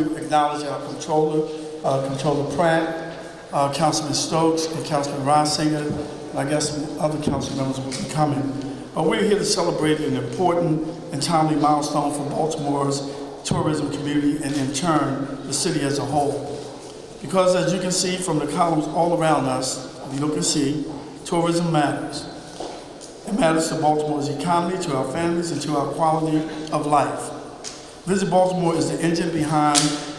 to acknowledge our Controller, Controller Pratt, Councilman Stokes, and Councilman Reisinger, and I guess some other council members will be coming. We're here to celebrate an important and timely milestone for Baltimore's tourism community and in turn, the city as a whole. Because as you can see from the columns all around us, if you look and see, tourism matters. It matters to Baltimore's economy, to our families, and to our quality of life. Visit Baltimore is the engine behind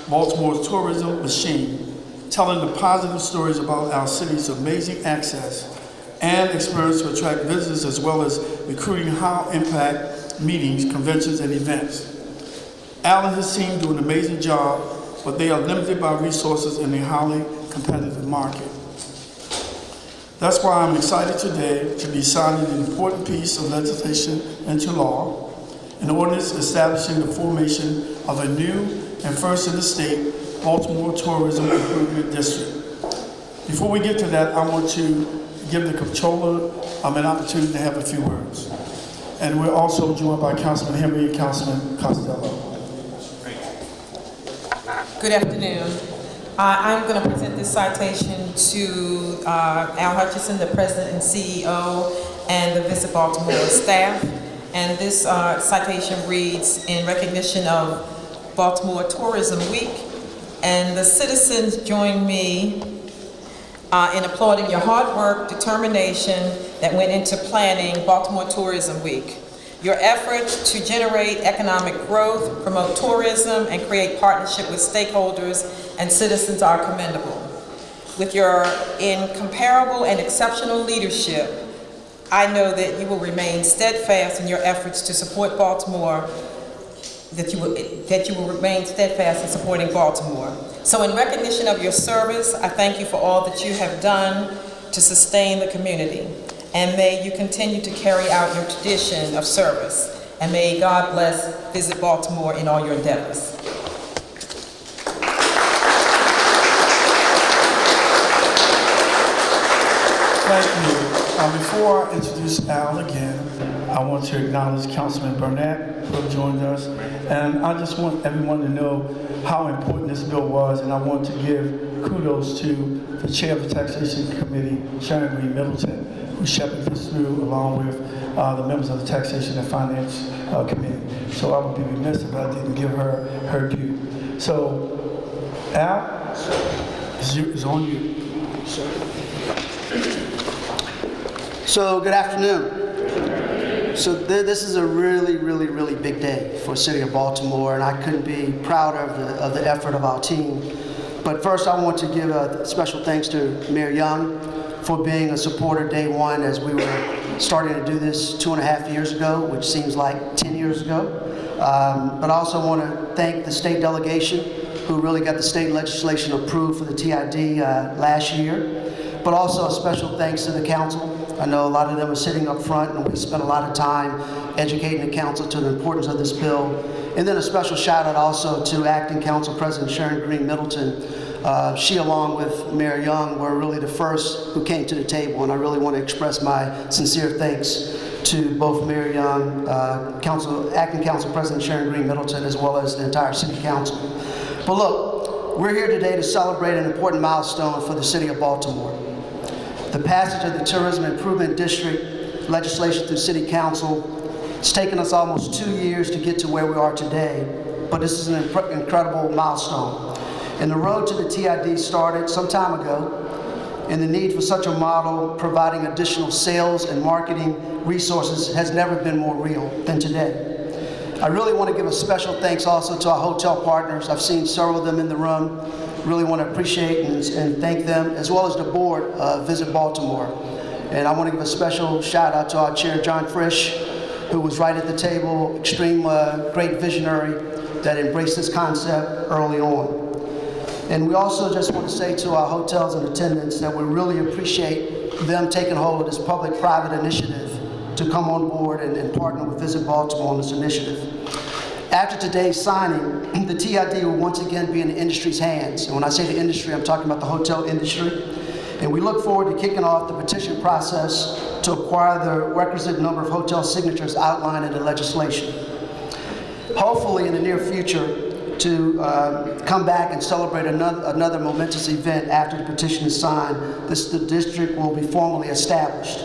Baltimore's tourism machine, telling the positive stories about our city's amazing access and experience to attract visitors, as well as recruiting high-impact meetings, conventions, and events. Al and his team do an amazing job, but they are limited by resources in a highly competitive market. That's why I'm excited today to be signing an important piece of legislation into law, an ordinance establishing the formation of a new and first in the state Baltimore Tourism Improvement District. Before we get to that, I want to give the Comptroller an opportunity to have a few words. And we're also joined by Councilman Henry and Councilman Costello. Good afternoon. I'm going to present this citation to Al Hutchison, the President and CEO, and the Visit Baltimore staff. And this citation reads, in recognition of Baltimore Tourism Week, and the citizens join me in applauding your hard work, determination that went into planning Baltimore Tourism Week. Your efforts to generate economic growth, promote tourism, and create partnership with stakeholders and citizens are commendable. With your incomparable and exceptional leadership, I know that you will remain steadfast in your efforts to support Baltimore, that you will remain steadfast in supporting Baltimore. So in recognition of your service, I thank you for all that you have done to sustain the community. And may you continue to carry out your tradition of service. And may God bless Visit Baltimore in all your endeavors. Thank you. Before I introduce Al again, I want to acknowledge Councilman Burnett, who have joined us. And I just want everyone to know how important this bill was, and I want to give kudos to the chair of the Taxation Committee, Sharon Green Middleton, who shepherded this through along with the members of the Taxation and Finance Committee. So I would be remiss if I didn't give her her due. So, Al, it's on you. So, good afternoon. So this is a really big day for the city of Baltimore, and I couldn't be prouder of the effort of our team. But first, I want to give a special thanks to Mayor Young for being a supporter day one as we were starting to do this 2.5 years ago, which seems like 10 years ago. But I also want to thank the state delegation who really got the state legislation approved for the TID last year. But also a special thanks to the council. I know a lot of them are sitting up front, and we spent a lot of time educating the council to the importance of this bill. And then a special shout out also to Acting Council President Sharon Green Middleton. She, along with Mayor Young, were really the first who came to the table, and I really want to express my sincere thanks to both Mayor Young, Acting Council President Sharon Green Middleton, as well as the entire City Council. But look, we're here today to celebrate an important milestone for the City of Baltimore. The passage of the Tourism Improvement District legislation through City Council. It's taken us almost 2 years to get to where we are today, but this is an incredible milestone. And the road to the TID started some time ago, and the need for such a model providing additional sales and marketing resources has never been more real than today. I really want to give a special thanks also to our hotel partners. I've seen several of them in the room. Really want to appreciate and thank them, as well as the board of Visit Baltimore. And I want to give a special shout out to our chair, John Frisch, who was right at the table, extreme great visionary that embraced this concept early on. And we also just want to say to our hotels and attendants that we really appreciate them taking hold of this public-private initiative to come on board and partner with Visit Baltimore on this initiative. After today's signing, the TID will once again be in the industry's hands. And when I say the industry, I'm talking about the hotel industry. And we look forward to kicking off the petition process to acquire the requisite number of hotel signatures outlined in the legislation. Hopefully, in the near future, to come back and celebrate another momentous event after the petition is signed. The district will be formally established.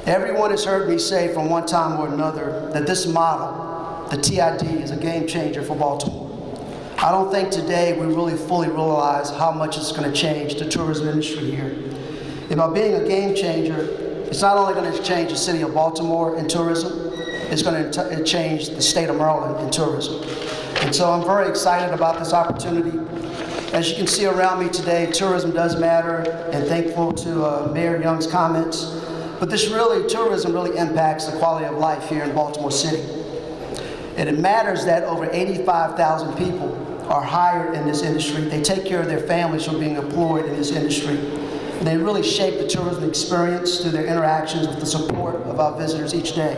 Everyone has heard me say from one time or another that this model, the TID, is a game changer for Baltimore. I don't think today we really fully realize how much it's going to change the tourism industry here. And by being a game changer, it's not only going to change the city of Baltimore in tourism, it's going to change the state of Maryland in tourism. And so I'm very excited about this opportunity. As you can see around me today, tourism does matter, and thankful to Mayor Young's comments. But tourism really impacts the quality of life here in Baltimore City. And it matters that over 85,000 people are hired in this industry. They take care of their families from being employed in this industry. And they really shape the tourism experience through their interactions with the support of our visitors each day.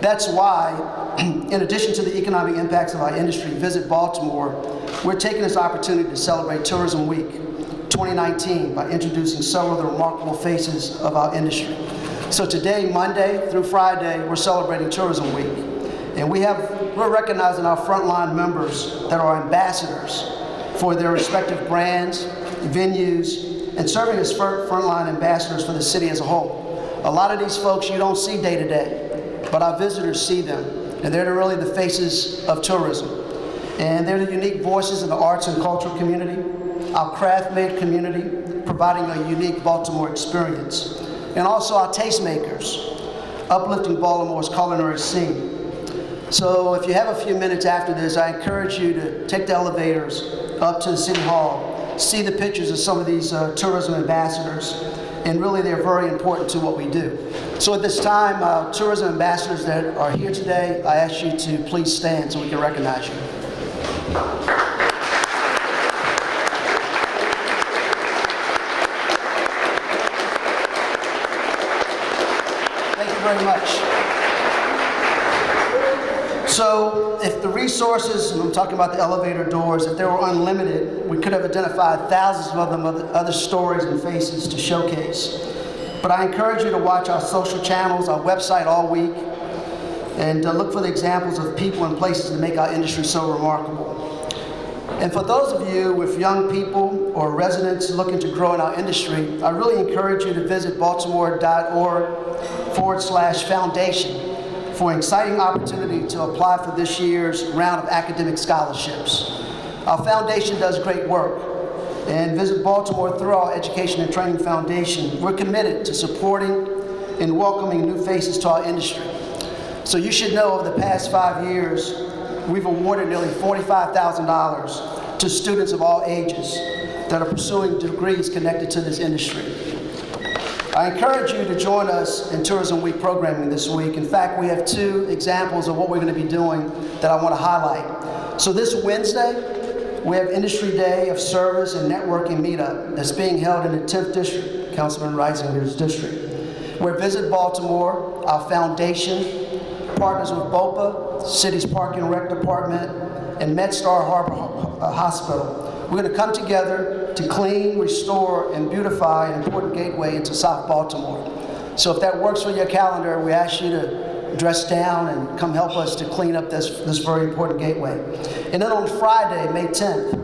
That's why, in addition to the economic impacts of our industry, Visit Baltimore, we're taking this opportunity to celebrate Tourism Week 2019 by introducing several of the remarkable faces of our industry. So today, Monday through Friday, we're celebrating Tourism Week. And we're recognizing our frontline members that are ambassadors for their respective brands, venues, and serving as frontline ambassadors for the city as a whole. A lot of these folks you don't see day to day, but our visitors see them, and they're really the faces of tourism. And they're the unique voices in the arts and cultural community, our craft-made community, providing a unique Baltimore experience, and also our tastemakers, uplifting Baltimore's culinary scene. So if you have a few minutes after this, I encourage you to take the elevators up to the City Hall, see the pictures of some of these tourism ambassadors, and really they're very important to what we do. So at this time, tourism ambassadors that are here today, I ask you to please stand so we can recognize you. Thank you very much. So if the resources, and I'm talking about the elevator doors, if they were unlimited, we could have identified thousands of other stories and faces to showcase. But I encourage you to watch our social channels, our website all week, and look for the examples of people and places that make our industry so remarkable. And for those of you with young people or residents looking to grow in our industry, I really encourage you to visit baltimore.org/foundation for an exciting opportunity to apply for this year's round of academic scholarships. Our foundation does great work, and Visit Baltimore, through our Education and Training Foundation, we're committed to supporting and welcoming new faces to our industry. So you should know over the past 5 years, we've awarded nearly $45,000 to students of all ages that are pursuing degrees connected to this industry. I encourage you to join us in Tourism Week programming this week. In fact, we have 2 examples of what we're going to be doing that I want to highlight. So this Wednesday, we have Industry Day of Service and Networking Meetup that's being held in the 10th District, Councilman Reisinger's district, where Visit Baltimore, our foundation, partners with BOPA, City's Park and Rec Department, and MedStar Harbor Hospital. We're going to come together to clean, restore, and beautify an important gateway into South Baltimore. So if that works for your calendar, we ask you to dress down and come help us to clean up this very important gateway. And then on Friday, May 10th,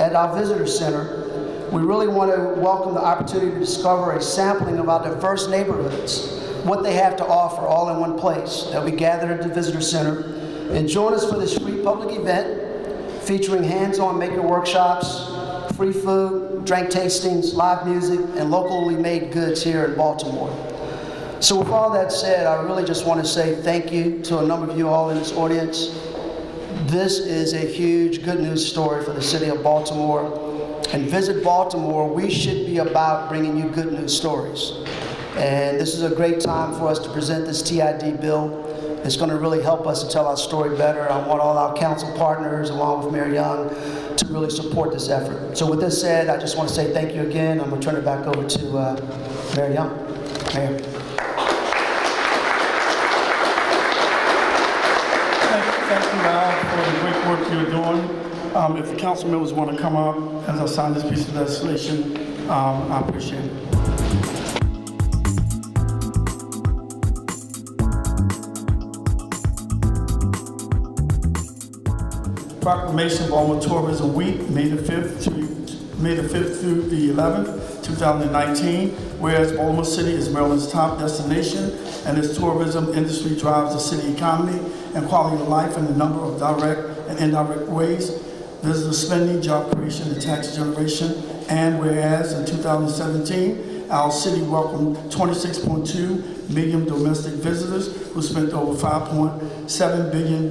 at our visitor center, we really want to welcome the opportunity to discover a sampling of our diverse neighborhoods, what they have to offer all in one place, that we gather at the visitor center. And join us for this free public event featuring hands-on maker workshops, free food, drink tastings, live music, and locally made goods here in Baltimore. So with all that said, I really just want to say thank you to a number of you all in this audience. This is a huge good news story for the city of Baltimore. And Visit Baltimore, we should be about bringing you good news stories. And this is a great time for us to present this TID bill. It's going to really help us to tell our story better. I want all our council partners, along with Mayor Young, to really support this effort. So with this said, I just want to say thank you again. I'm going to turn it back over to Mayor Young. Mayor. Thank you, Al, for the great work you're doing. If the council members want to come up as I sign this piece of legislation, I appreciate it. Proclamation of Baltimore Tourism Week, May the 5th through the 11th, 2019. Whereas Baltimore City is Maryland's top destination and its tourism industry drives the city economy and quality of life in a number of direct and indirect ways. Visitor spending, job creation, and tax generation. And whereas in 2017, our city welcomed 26.2 million domestic visitors who spent over $5.7 billion,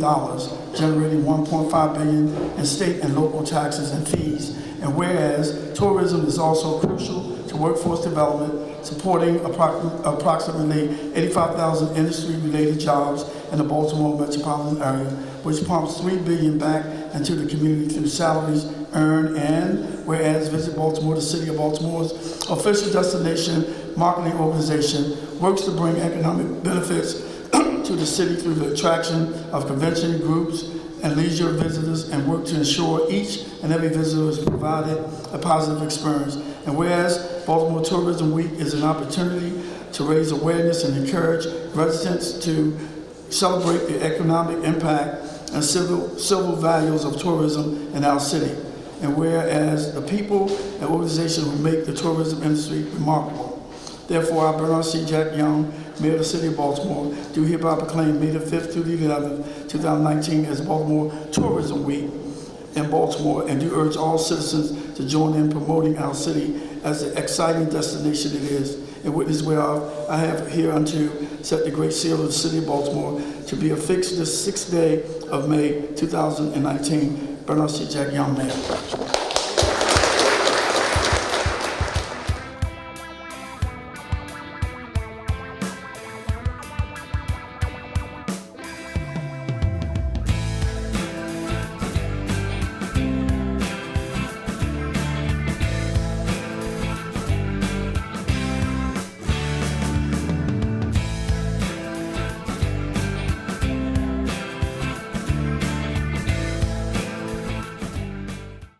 generating $1.5 billion in state and local taxes and fees. And whereas tourism is also crucial to workforce development, supporting approximately 85,000 industry-related jobs in the Baltimore metropolitan area, which pumps $3 billion back into the community through salaries earned. And whereas Visit Baltimore, the City of Baltimore's official destination marketing organization, works to bring economic benefits to the city through the attraction of convention groups and leisure visitors, and work to ensure each and every visitor is provided a positive experience. And whereas Baltimore Tourism Week is an opportunity to raise awareness and encourage residents to celebrate the economic impact and civil values of tourism in our city. And whereas the people and organizations who make the tourism industry remarkable. Therefore, I, Bernard C. Jack Young, Mayor of the City of Baltimore, do hereby proclaim May the 5th through the 11th, 2019 as Baltimore Tourism Week in Baltimore, and do urge all citizens to join in promoting our city as the exciting destination it is. In witness whereof, I have hereunto set the great seal of the City of Baltimore to be affixed this 6th day of May 2019. Bernard C. Jack Young, Mayor.